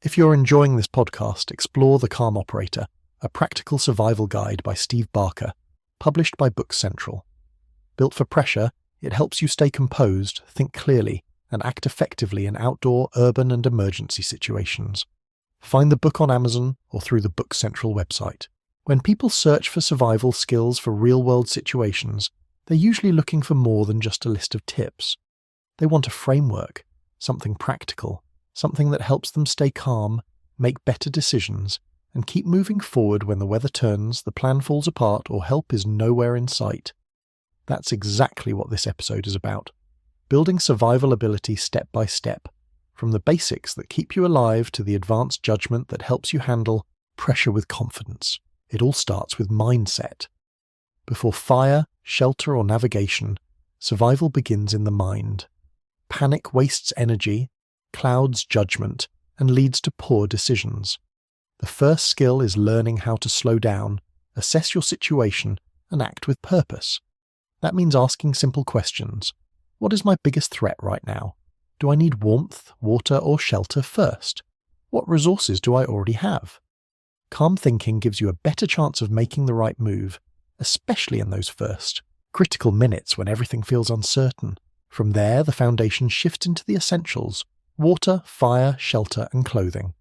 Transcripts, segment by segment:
If you're enjoying this podcast, explore The Calm Operator, a practical survival guide by Steve Barker, published by Books Central. Built for pressure, it helps you stay composed, think clearly, and act effectively in outdoor, urban, and emergency situations. Find the book on Amazon or through the Books Central website. When people search for survival skills for real-world situations, they're usually looking for more than just a list of tips. They want a framework, something practical, something that helps them stay calm, make better decisions, and keep moving forward when the weather turns, the plan falls apart, or help is nowhere in sight. That's exactly what this episode is about. Building survival ability step by step, from the basics that keep you alive to the advanced judgment that helps you handle pressure with confidence. It all starts with mindset. Before fire, shelter, or navigation, survival begins in the mind. Panic wastes energy, clouds judgment, and leads to poor decisions. The first skill is learning how to slow down, assess your situation, and act with purpose. That means asking simple questions. What is my biggest threat right now? Do I need warmth, water, or shelter first? What resources do I already have? Calm thinking gives you a better chance of making the right move, especially in those first, critical minutes when everything feels uncertain. From there, the foundation shifts into the essentials: water, fire, shelter, and clothing.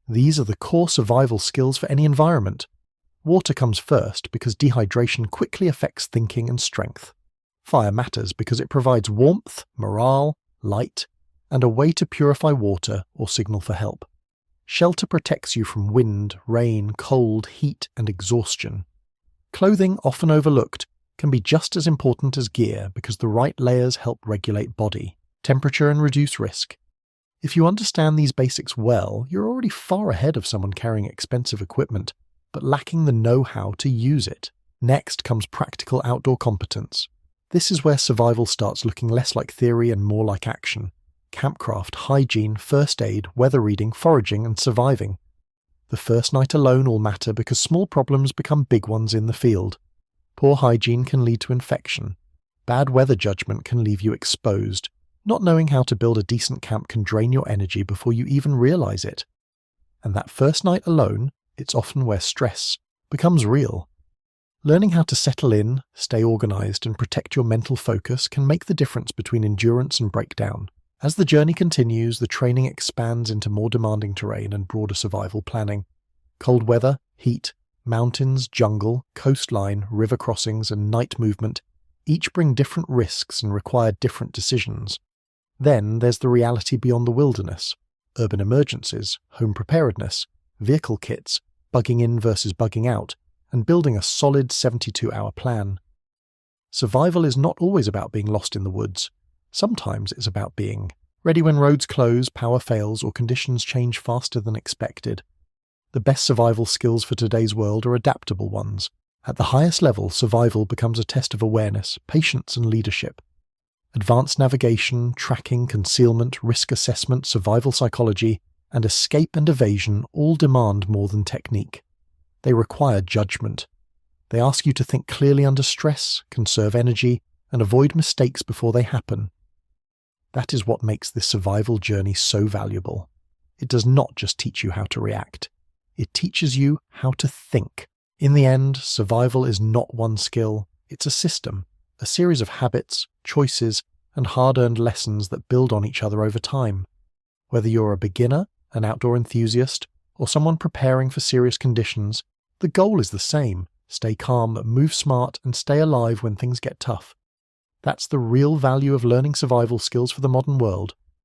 These are the core survival skills for any environment. Water comes first because dehydration quickly affects thinking and strength. Fire matters because it provides warmth, morale, light, and a way to purify water or signal for help. Shelter protects you from wind, rain, cold, heat, and exhaustion. Clothing, often overlooked, can be just as important as gear because the right layers help regulate body, temperature, and reduce risk. If you understand these basics well, you're already far ahead of someone carrying expensive equipment, but lacking the know-how to use it. Next comes practical outdoor competence. This is where survival starts looking less like theory and more like action. Campcraft, hygiene, first aid, weather reading, foraging, and surviving. The first night alone all matter because small problems become big ones in the field. Poor hygiene can lead to infection. Bad weather judgment can leave you exposed. Not knowing how to build a decent camp can drain your energy before you even realize it. And that first night alone, it's often where stress becomes real. Learning how to settle in, stay organized, and protect your mental focus can make the difference between endurance and breakdown. As the journey continues, the training expands into more demanding terrain and broader survival planning. Cold weather, heat, mountains, jungle, coastline, river crossings, and night movement each bring different risks and require different decisions. Then there's the reality beyond the wilderness: urban emergencies, home preparedness, vehicle kits, bugging in versus bugging out, and building a solid 72-hour plan. Survival is not always about being lost in the woods. Sometimes it's about being ready when roads close, power fails, or conditions change faster than expected. The best survival skills for today's world are adaptable ones. At the highest level, survival becomes a test of awareness, patience, and leadership. Advanced navigation, tracking, concealment, risk assessment, survival psychology, and escape and evasion all demand more than technique. They require judgment. They ask you to think clearly under stress, conserve energy, and avoid mistakes before they happen. That is what makes this survival journey so valuable. It does not just teach you how to react. It teaches you how to think. In the end, survival is not one skill. It's a system, a series of habits, choices, and hard-earned lessons that build on each other over time. Whether you're a beginner, an outdoor enthusiast, or someone preparing for serious conditions, the goal is the same: stay calm, move smart, and stay alive when things get tough. That's the real value of learning survival skills for the modern world,